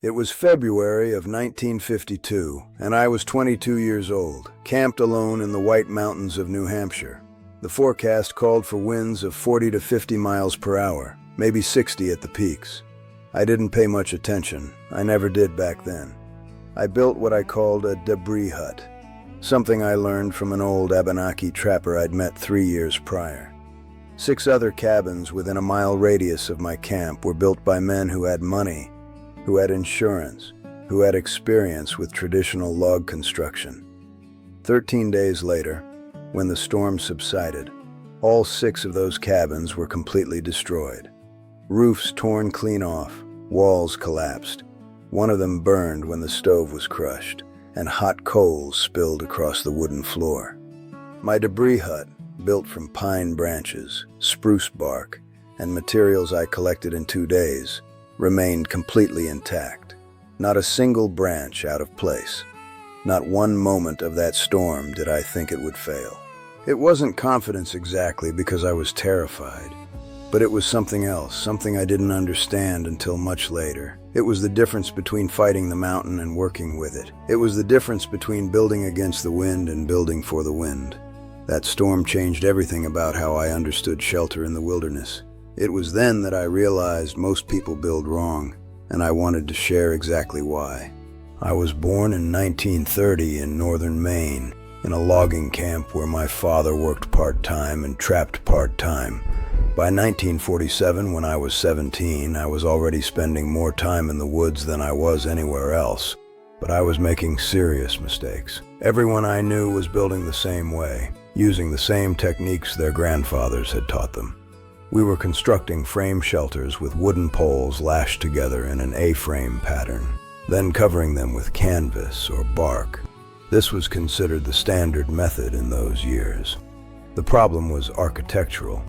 It was February of 1952, and I was 22 years old, camped alone in the White Mountains of New Hampshire. The forecast called for winds of 40 to 50 miles per hour, maybe 60 at the peaks. I didn't pay much attention. I never did back then. I built what I called a debris hut, something I learned from an old Abenaki trapper I'd met 3 years prior. 6 other cabins within a mile radius of my camp were built by men who had money, who had insurance, who had experience with traditional log construction. 13 days later, when the storm subsided, all 6 of those cabins were completely destroyed. Roofs torn clean off, walls collapsed. One of them burned when the stove was crushed, and hot coals spilled across the wooden floor. My debris hut, built from pine branches, spruce bark, and materials I collected in 2 days, remained completely intact. Not a single branch out of place. Not one moment of that storm did I think it would fail. It wasn't confidence exactly, because I was terrified. But it was something else, something I didn't understand until much later. It was the difference between fighting the mountain and working with it. It was the difference between building against the wind and building for the wind. That storm changed everything about how I understood shelter in the wilderness. It was then that I realized most people build wrong, and I wanted to share exactly why. I was born in 1930 in northern Maine, in a logging camp where my father worked part-time and trapped part-time. By 1947, when I was 17, I was already spending more time in the woods than I was anywhere else. But I was making serious mistakes. Everyone I knew was building the same way, using the same techniques their grandfathers had taught them. We were constructing frame shelters with wooden poles lashed together in an A-frame pattern, then covering them with canvas or bark. This was considered the standard method in those years. The problem was architectural.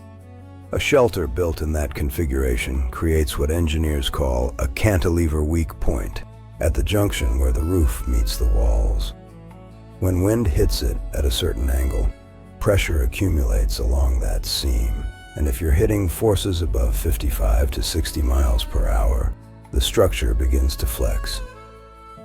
A shelter built in that configuration creates what engineers call a cantilever weak point at the junction where the roof meets the walls. When wind hits it at a certain angle, pressure accumulates along that seam. And if you're hitting forces above 55 to 60 miles per hour, the structure begins to flex.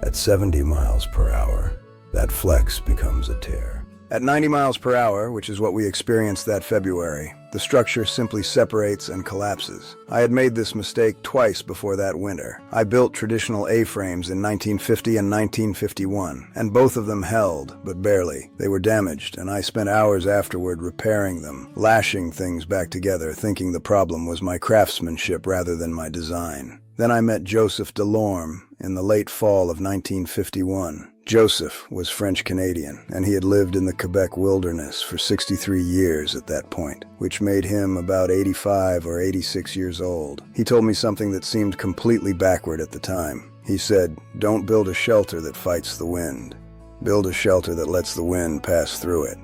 At 70 miles per hour, that flex becomes a tear. At 90 miles per hour, which is what we experienced that February, the structure simply separates and collapses. I had made this mistake twice before that winter. I built traditional A-frames in 1950 and 1951, and both of them held, but barely. They were damaged, and I spent hours afterward repairing them, lashing things back together, thinking the problem was my craftsmanship rather than my design. Then I met Joseph Delorme in the late fall of 1951. Joseph was French-Canadian, and he had lived in the Quebec wilderness for 63 years at that point, which made him about 85 or 86 years old. He told me something that seemed completely backward at the time. He said, "Don't build a shelter that fights the wind. Build a shelter that lets the wind pass through it."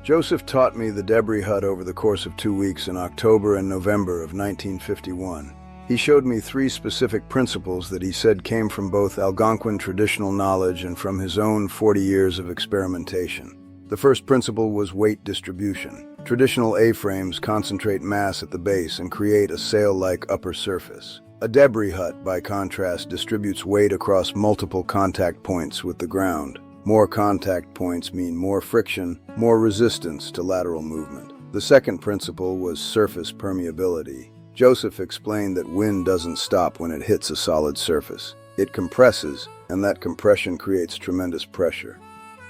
Joseph taught me the debris hut over the course of 2 weeks in October and November of 1951. He showed me 3 specific principles that he said came from both Algonquin traditional knowledge and from his own 40 years of experimentation. The first principle was weight distribution. Traditional A-frames concentrate mass at the base and create a sail-like upper surface. A debris hut, by contrast, distributes weight across multiple contact points with the ground. More contact points mean more friction, more resistance to lateral movement. The second principle was surface permeability. Joseph explained that wind doesn't stop when it hits a solid surface. It compresses, and that compression creates tremendous pressure.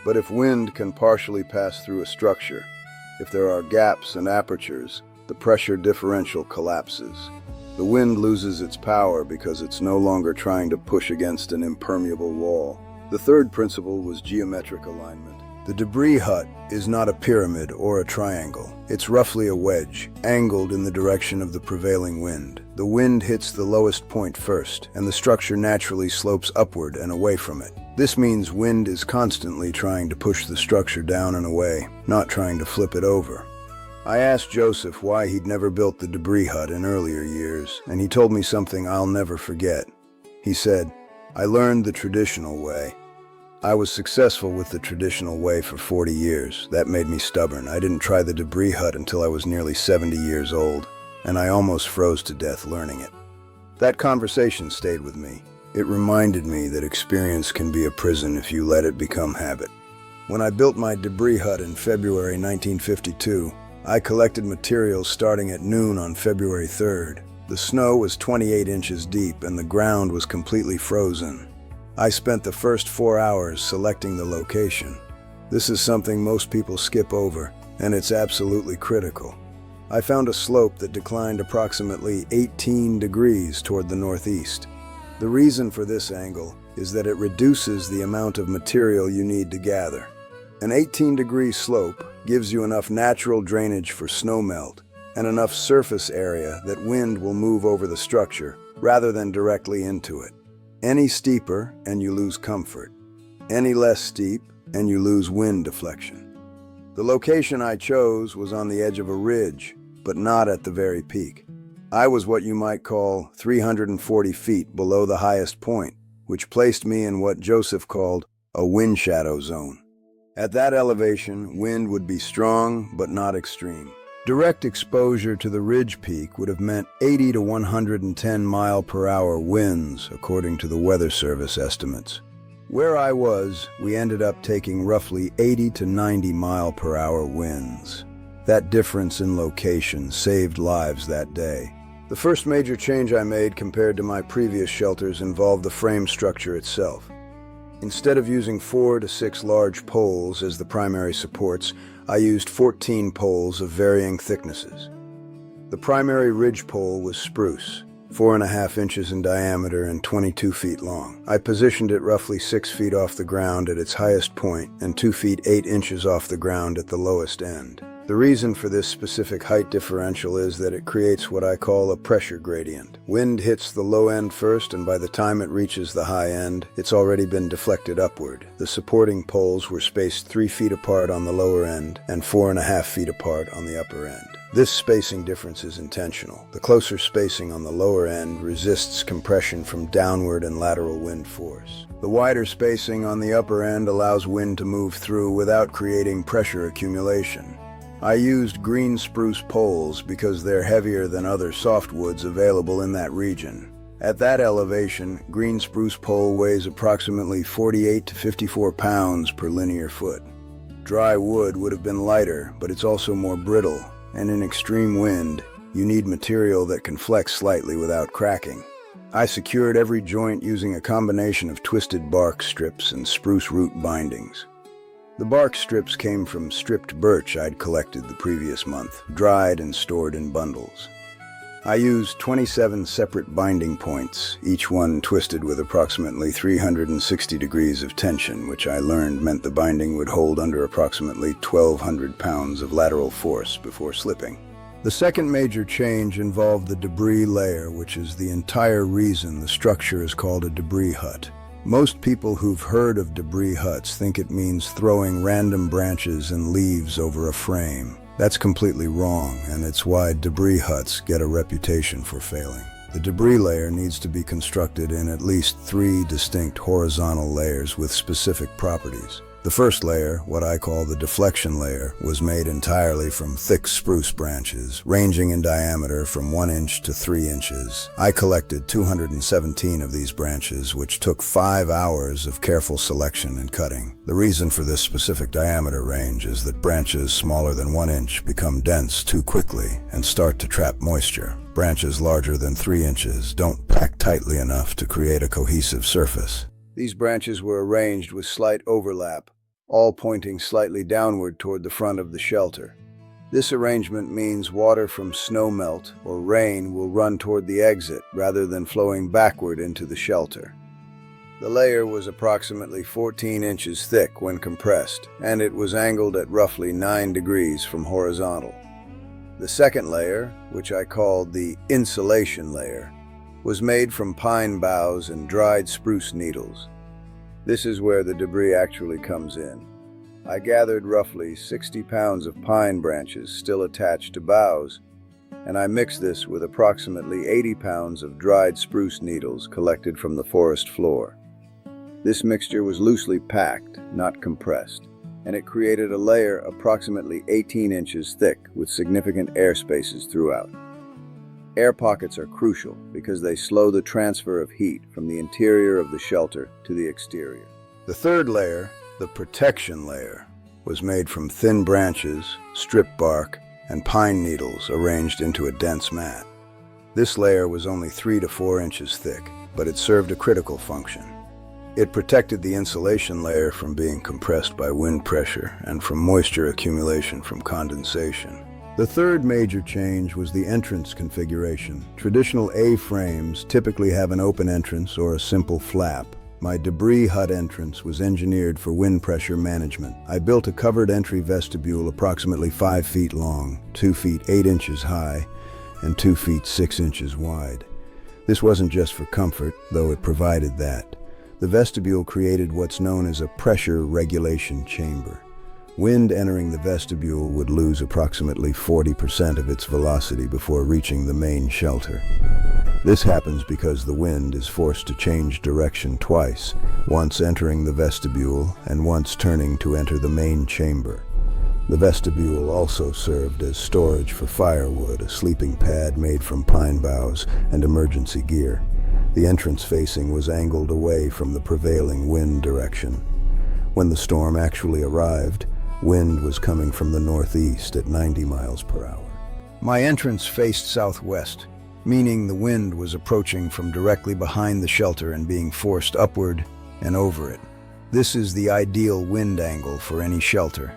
But if wind can partially pass through a structure, if there are gaps and apertures, the pressure differential collapses. The wind loses its power because it's no longer trying to push against an impermeable wall. The third principle was geometric alignment. The debris hut is not a pyramid or a triangle. It's roughly a wedge, angled in the direction of the prevailing wind. The wind hits the lowest point first, and the structure naturally slopes upward and away from it. This means wind is constantly trying to push the structure down and away, not trying to flip it over. I asked Joseph why he'd never built the debris hut in earlier years, and he told me something I'll never forget. He said, "I learned the traditional way. I was successful with the traditional way for 40 years. That made me stubborn. I didn't try the debris hut until I was nearly 70 years old, and I almost froze to death learning it." That conversation stayed with me. It reminded me that experience can be a prison if you let it become habit. When I built my debris hut in February 1952, I collected materials starting at noon on February 3rd. The snow was 28 inches deep and the ground was completely frozen. I spent the first 4 hours selecting the location. This is something most people skip over, and it's absolutely critical. I found a slope that declined approximately 18 degrees toward the northeast. The reason for this angle is that it reduces the amount of material you need to gather. An 18-degree slope gives you enough natural drainage for snowmelt and enough surface area that wind will move over the structure rather than directly into it. Any steeper and you lose comfort. Any less steep and you lose wind deflection. The location I chose was on the edge of a ridge, but not at the very peak. I was what you might call 340 feet below the highest point, which placed me in what Joseph called a wind shadow zone. At that elevation, wind would be strong but not extreme. Direct exposure to the ridge peak would have meant 80 to 110 mile-per-hour winds, according to the Weather Service estimates. Where I was, we ended up taking roughly 80 to 90 mile-per-hour winds. That difference in location saved lives that day. The first major change I made compared to my previous shelters involved the frame structure itself. Instead of using 4 to 6 large poles as the primary supports, I used 14 poles of varying thicknesses. The primary ridge pole was spruce, 4.5 inches in diameter and 22 feet long. I positioned it roughly 6 feet off the ground at its highest point and 2 feet 8 inches off the ground at the lowest end. The reason for this specific height differential is that it creates what I call a pressure gradient. Wind hits the low end first, and by the time it reaches the high end, it's already been deflected upward. The supporting poles were spaced 3 feet apart on the lower end and 4.5 feet apart on the upper end. This spacing difference is intentional. The closer spacing on the lower end resists compression from downward and lateral wind force. The wider spacing on the upper end allows wind to move through without creating pressure accumulation. I used green spruce poles because they're heavier than other softwoods available in that region. At that elevation, green spruce pole weighs approximately 48 to 54 pounds per linear foot. Dry wood would have been lighter, but it's also more brittle, and in extreme wind, you need material that can flex slightly without cracking. I secured every joint using a combination of twisted bark strips and spruce root bindings. The bark strips came from stripped birch I'd collected the previous month, dried and stored in bundles. I used 27 separate binding points, each one twisted with approximately 360 degrees of tension, which I learned meant the binding would hold under approximately 1,200 pounds of lateral force before slipping. The second major change involved the debris layer, which is the entire reason the structure is called a debris hut. Most people who've heard of debris huts think it means throwing random branches and leaves over a frame. That's completely wrong, and it's why debris huts get a reputation for failing. The debris layer needs to be constructed in at least 3 distinct horizontal layers with specific properties. The first layer, what I call the deflection layer, was made entirely from thick spruce branches, ranging in diameter from 1 inch to 3 inches. I collected 217 of these branches, which took 5 hours of careful selection and cutting. The reason for this specific diameter range is that branches smaller than 1 inch become dense too quickly and start to trap moisture. Branches larger than 3 inches don't pack tightly enough to create a cohesive surface. These branches were arranged with slight overlap, all pointing slightly downward toward the front of the shelter. This arrangement means water from snowmelt or rain will run toward the exit rather than flowing backward into the shelter. The layer was approximately 14 inches thick when compressed, and it was angled at roughly 9 degrees from horizontal. The second layer, which I called the insulation layer, was made from pine boughs and dried spruce needles. This is where the debris actually comes in. I gathered roughly 60 pounds of pine branches still attached to boughs, and I mixed this with approximately 80 pounds of dried spruce needles collected from the forest floor. This mixture was loosely packed, not compressed, and it created a layer approximately 18 inches thick with significant air spaces throughout. Air pockets are crucial because they slow the transfer of heat from the interior of the shelter to the exterior. The third layer, the protection layer, was made from thin branches, strip bark, and pine needles arranged into a dense mat. This layer was only 3 to 4 inches thick, but it served a critical function. It protected the insulation layer from being compressed by wind pressure and from moisture accumulation from condensation. The third major change was the entrance configuration. Traditional A-frames typically have an open entrance or a simple flap. My debris hut entrance was engineered for wind pressure management. I built a covered entry vestibule approximately 5 feet long, 2 feet 8 inches high, and 2 feet 6 inches wide. This wasn't just for comfort, though it provided that. The vestibule created what's known as a pressure regulation chamber. Wind entering the vestibule would lose approximately 40% of its velocity before reaching the main shelter. This happens because the wind is forced to change direction twice, once entering the vestibule and once turning to enter the main chamber. The vestibule also served as storage for firewood, a sleeping pad made from pine boughs, and emergency gear. The entrance facing was angled away from the prevailing wind direction. When the storm actually arrived, wind was coming from the northeast at 90 miles per hour. My entrance faced southwest, meaning the wind was approaching from directly behind the shelter and being forced upward and over it. This is the ideal wind angle for any shelter.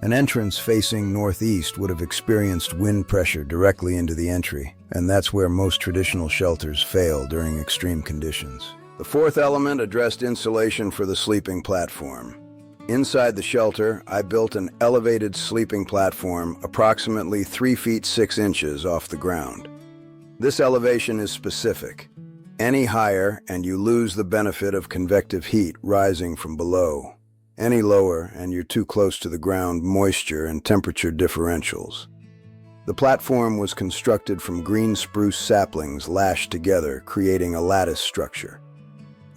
An entrance facing northeast would have experienced wind pressure directly into the entry, and that's where most traditional shelters fail during extreme conditions. The fourth element addressed insulation for the sleeping platform. Inside the shelter, I built an elevated sleeping platform approximately 3 feet 6 inches off the ground. This elevation is specific. Any higher and you lose the benefit of convective heat rising from below. Any lower and you're too close to the ground, moisture and temperature differentials. The platform was constructed from green spruce saplings lashed together, creating a lattice structure.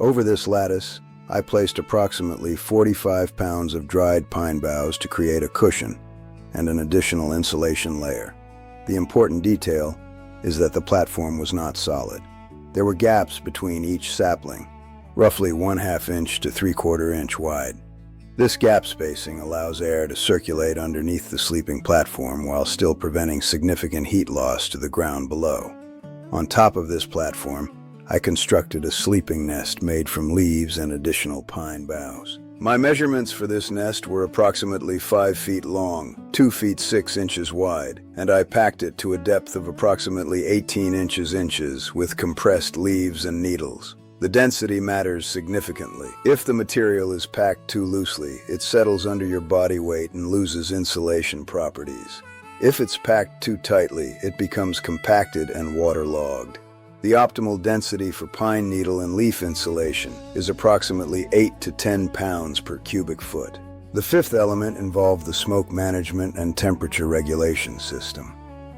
Over this lattice, I placed approximately 45 pounds of dried pine boughs to create a cushion and an additional insulation layer. The important detail is that the platform was not solid. There were gaps between each sapling, roughly 1/2 inch to 3/4 inch wide. This gap spacing allows air to circulate underneath the sleeping platform while still preventing significant heat loss to the ground below. On top of this platform, I constructed a sleeping nest made from leaves and additional pine boughs. My measurements for this nest were approximately 5 feet long, 2 feet 6 inches wide, and I packed it to a depth of approximately 18 inches with compressed leaves and needles. The density matters significantly. If the material is packed too loosely, it settles under your body weight and loses insulation properties. If it's packed too tightly, it becomes compacted and waterlogged. The optimal density for pine needle and leaf insulation is approximately 8 to 10 pounds per cubic foot. The fifth element involved the smoke management and temperature regulation system.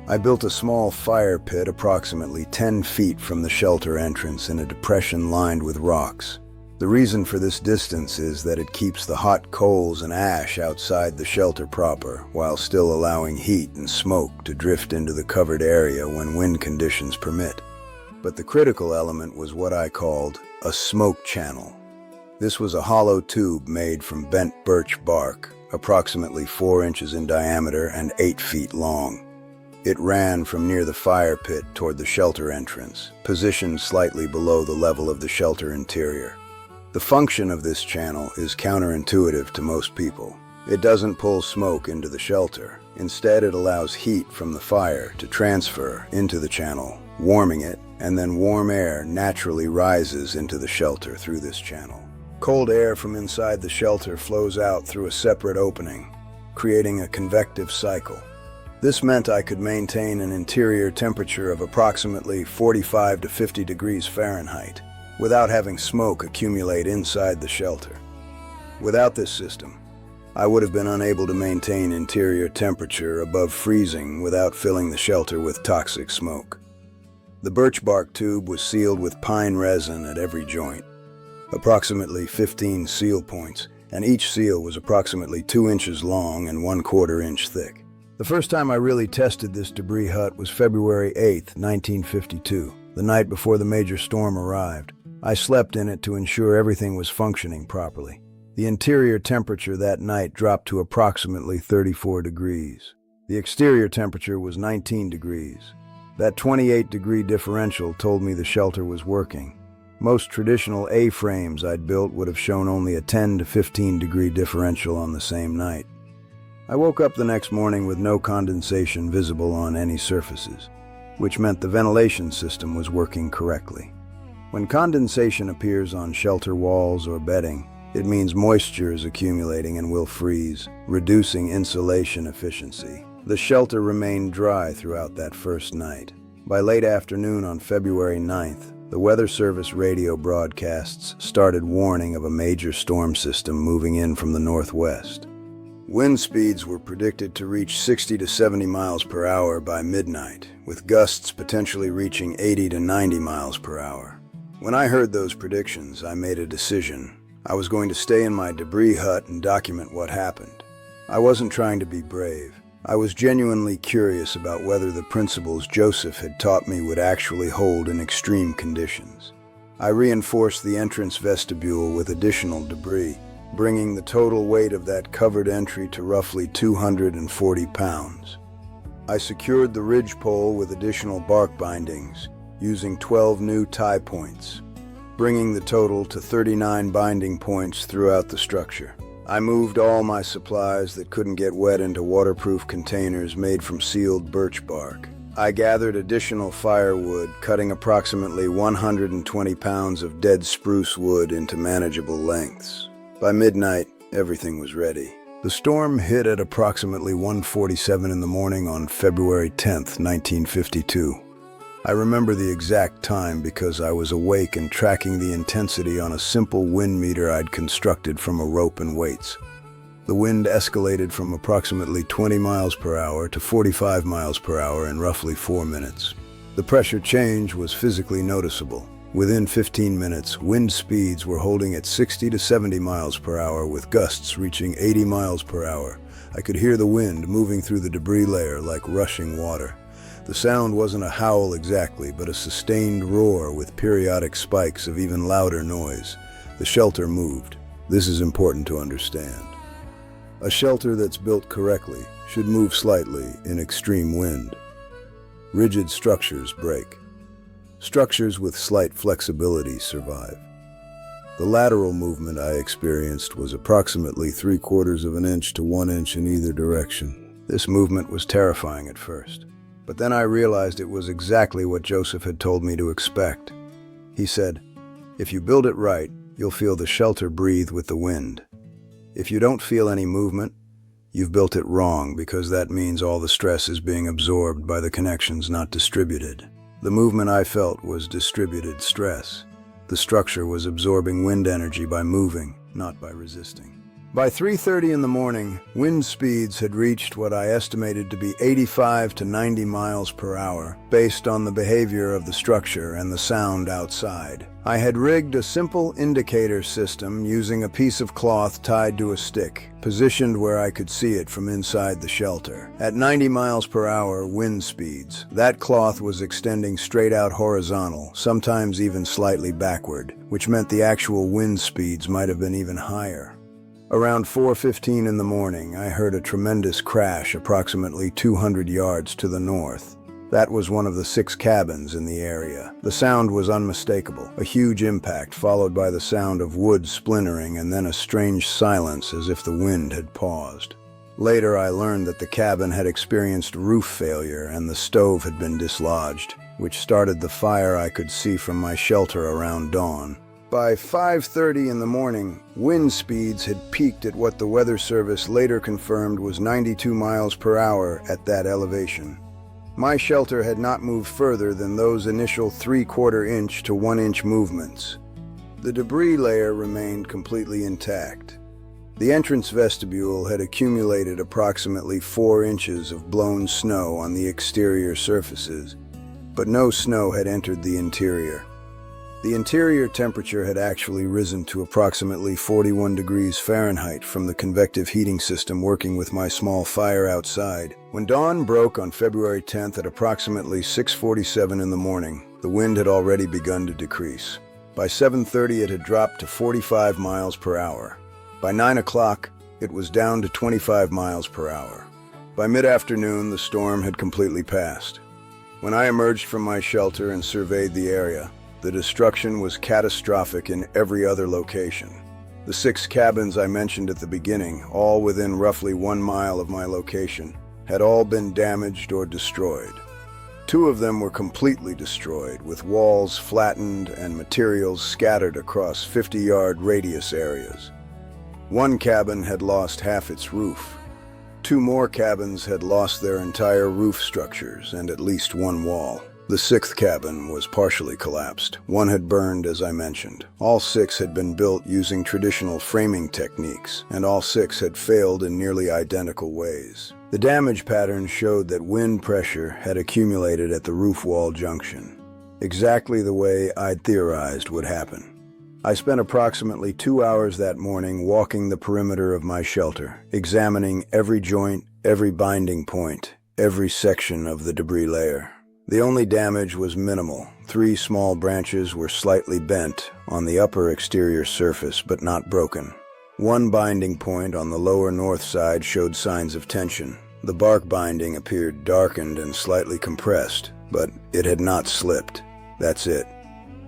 I built a small fire pit approximately 10 feet from the shelter entrance in a depression lined with rocks. The reason for this distance is that it keeps the hot coals and ash outside the shelter proper, while still allowing heat and smoke to drift into the covered area when wind conditions permit. But the critical element was what I called a smoke channel. This was a hollow tube made from bent birch bark, approximately 4 inches in diameter and 8 feet long. It ran from near the fire pit toward the shelter entrance, positioned slightly below the level of the shelter interior. The function of this channel is counterintuitive to most people. It doesn't pull smoke into the shelter. Instead, it allows heat from the fire to transfer into the channel, warming it, and then warm air naturally rises into the shelter through this channel. Cold air from inside the shelter flows out through a separate opening, creating a convective cycle. This meant I could maintain an interior temperature of approximately 45 to 50 degrees Fahrenheit without having smoke accumulate inside the shelter. Without this system, I would have been unable to maintain interior temperature above freezing without filling the shelter with toxic smoke. The birch bark tube was sealed with pine resin at every joint, approximately 15 seal points, and each seal was approximately 2 inches long and 1/4 inch thick. The first time I really tested this debris hut was February 8th, 1952, the night before the major storm arrived. I slept in it to ensure everything was functioning properly. The interior temperature that night dropped to approximately 34 degrees. The exterior temperature was 19 degrees. That 28-degree differential told me the shelter was working. Most traditional A-frames I'd built would have shown only a 10 to 15-degree differential on the same night. I woke up the next morning with no condensation visible on any surfaces, which meant the ventilation system was working correctly. When condensation appears on shelter walls or bedding, it means moisture is accumulating and will freeze, reducing insulation efficiency. The shelter remained dry throughout that first night. By late afternoon on February 9th, the Weather Service radio broadcasts started warning of a major storm system moving in from the northwest. Wind speeds were predicted to reach 60 to 70 miles per hour by midnight, with gusts potentially reaching 80 to 90 miles per hour. When I heard those predictions, I made a decision. I was going to stay in my debris hut and document what happened. I wasn't trying to be brave. I was genuinely curious about whether the principles Joseph had taught me would actually hold in extreme conditions. I reinforced the entrance vestibule with additional debris, bringing the total weight of that covered entry to roughly 240 pounds. I secured the ridgepole with additional bark bindings, using 12 new tie points, bringing the total to 39 binding points throughout the structure. I moved all my supplies that couldn't get wet into waterproof containers made from sealed birch bark. I gathered additional firewood, cutting approximately 120 pounds of dead spruce wood into manageable lengths. By midnight, everything was ready. The storm hit at approximately 1:47 in the morning on February 10th, 1952. I remember the exact time because I was awake and tracking the intensity on a simple wind meter I'd constructed from a rope and weights. The wind escalated from approximately 20 miles per hour to 45 miles per hour in roughly 4 minutes. The pressure change was physically noticeable. Within 15 minutes, wind speeds were holding at 60 to 70 miles per hour with gusts reaching 80 miles per hour. I could hear the wind moving through the debris layer like rushing water. The sound wasn't a howl exactly, but a sustained roar with periodic spikes of even louder noise. The shelter moved. This is important to understand. A shelter that's built correctly should move slightly in extreme wind. Rigid structures break. Structures with slight flexibility survive. The lateral movement I experienced was approximately 3/4 of an inch to 1 inch in either direction. This movement was terrifying at first. But then I realized it was exactly what Joseph had told me to expect. He said, "If you build it right, you'll feel the shelter breathe with the wind. If you don't feel any movement, you've built it wrong because that means all the stress is being absorbed by the connections, not distributed." The movement I felt was distributed stress. The structure was absorbing wind energy by moving, not by resisting. By 3:30 in the morning, wind speeds had reached what I estimated to be 85 to 90 miles per hour, based on the behavior of the structure and the sound outside. I had rigged a simple indicator system using a piece of cloth tied to a stick, positioned where I could see it from inside the shelter. At 90 miles per hour wind speeds, that cloth was extending straight out horizontal, sometimes even slightly backward, which meant the actual wind speeds might have been even higher. Around 4:15 in the morning, I heard a tremendous crash approximately 200 yards to the north. That was one of the 6 cabins in the area. The sound was unmistakable, a huge impact followed by the sound of wood splintering and then a strange silence as if the wind had paused. Later I learned that the cabin had experienced roof failure and the stove had been dislodged, which started the fire I could see from my shelter around dawn. By 5:30 in the morning, wind speeds had peaked at what the Weather Service later confirmed was 92 miles per hour at that elevation. My shelter had not moved further than those initial 3/4 inch to 1 inch movements. The debris layer remained completely intact. The entrance vestibule had accumulated approximately 4 inches of blown snow on the exterior surfaces, but no snow had entered the interior. The interior temperature had actually risen to approximately 41 degrees Fahrenheit from the convective heating system working with my small fire outside. When dawn broke on February 10th at approximately 6:47 in the morning, the wind had already begun to decrease. By 7:30 it had dropped to 45 miles per hour. By 9 o'clock, it was down to 25 miles per hour. By mid-afternoon, the storm had completely passed. When I emerged from my shelter and surveyed the area, the destruction was catastrophic in every other location. The 6 cabins I mentioned at the beginning, all within roughly 1 mile of my location, had all been damaged or destroyed. 2 of them were completely destroyed, with walls flattened and materials scattered across 50-yard radius areas. 1 cabin had lost half its roof. 2 more cabins had lost their entire roof structures and at least 1 wall. The 6th cabin was partially collapsed. 1 had burned, as I mentioned. All 6 had been built using traditional framing techniques, and all 6 had failed in nearly identical ways. The damage pattern showed that wind pressure had accumulated at the roof wall junction, exactly the way I'd theorized would happen. I spent approximately 2 hours that morning walking the perimeter of my shelter, examining every joint, every binding point, every section of the debris layer. The only damage was minimal. 3 small branches were slightly bent on the upper exterior surface, but not broken. 1 binding point on the lower north side showed signs of tension. The bark binding appeared darkened and slightly compressed, but it had not slipped. That's it.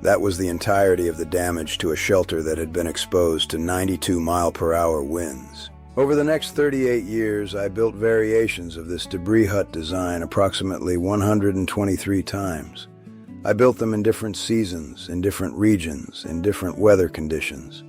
That was the entirety of the damage to a shelter that had been exposed to 92-mile-per-hour winds. Over the next 38 years, I built variations of this debris hut design approximately 123 times. I built them in different seasons, in different regions, in different weather conditions.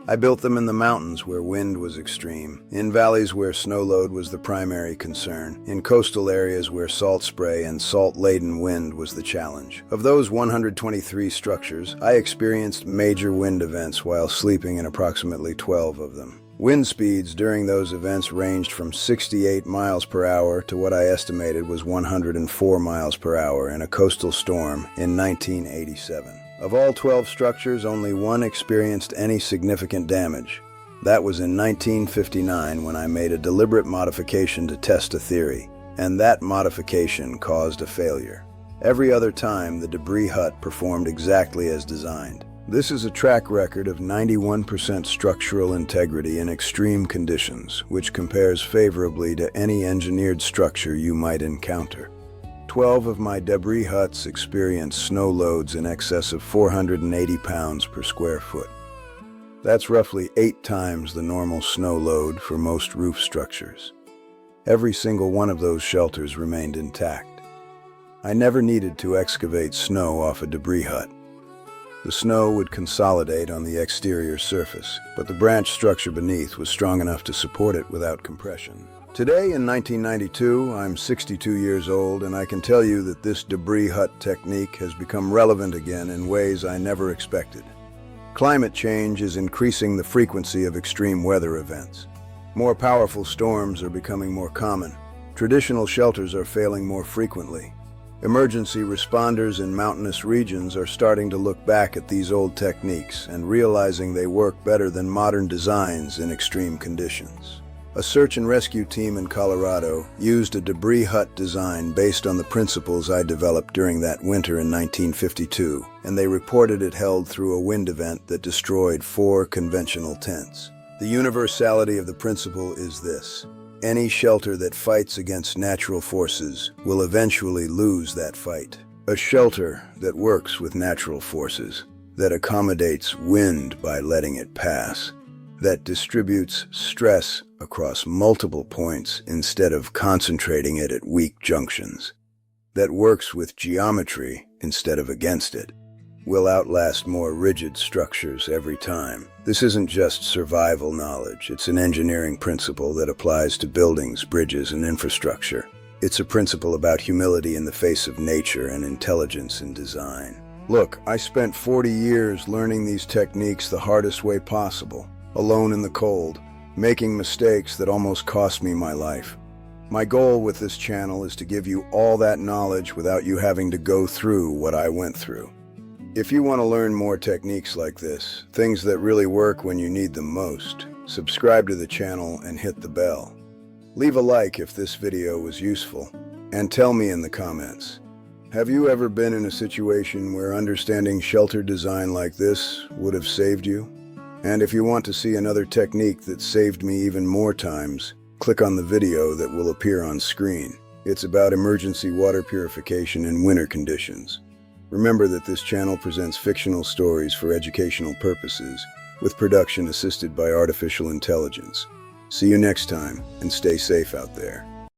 I built them in the mountains where wind was extreme, in valleys where snow load was the primary concern, in coastal areas where salt spray and salt-laden wind was the challenge. Of those 123 structures, I experienced major wind events while sleeping in approximately 12 of them. Wind speeds during those events ranged from 68 miles per hour to what I estimated was 104 miles per hour in a coastal storm in 1987. Of all 12 structures, only 1 experienced any significant damage. That was in 1959 when I made a deliberate modification to test a theory, and that modification caused a failure. Every other time, the debris hut performed exactly as designed. This is a track record of 91% structural integrity in extreme conditions, which compares favorably to any engineered structure you might encounter. 12 of my debris huts experienced snow loads in excess of 480 pounds per square foot. That's roughly 8 times the normal snow load for most roof structures. Every single one of those shelters remained intact. I never needed to excavate snow off a debris hut. The snow would consolidate on the exterior surface, but the branch structure beneath was strong enough to support it without compression. Today, in 1992, I'm 62 years old, and I can tell you that this debris hut technique has become relevant again in ways I never expected. Climate change is increasing the frequency of extreme weather events. More powerful storms are becoming more common. Traditional shelters are failing more frequently. Emergency responders in mountainous regions are starting to look back at these old techniques and realizing they work better than modern designs in extreme conditions. A search and rescue team in Colorado used a debris hut design based on the principles I developed during that winter in 1952, and they reported it held through a wind event that destroyed 4 conventional tents. The universality of the principle is this: any shelter that fights against natural forces will eventually lose that fight. A shelter that works with natural forces, that accommodates wind by letting it pass, that distributes stress across multiple points instead of concentrating it at weak junctions, that works with geometry instead of against it, will outlast more rigid structures every time. This isn't just survival knowledge, it's an engineering principle that applies to buildings, bridges, and infrastructure. It's a principle about humility in the face of nature and intelligence in design. Look, I spent 40 years learning these techniques the hardest way possible, alone in the cold, making mistakes that almost cost me my life. My goal with this channel is to give you all that knowledge without you having to go through what I went through. If you want to learn more techniques like this, things that really work when you need them most, subscribe to the channel and hit the bell. Leave a like if this video was useful, and tell me in the comments. Have you ever been in a situation where understanding shelter design like this would have saved you? And if you want to see another technique that saved me even more times, click on the video that will appear on screen. It's about emergency water purification in winter conditions. Remember that this channel presents fictional stories for educational purposes, with production assisted by artificial intelligence. See you next time, and stay safe out there.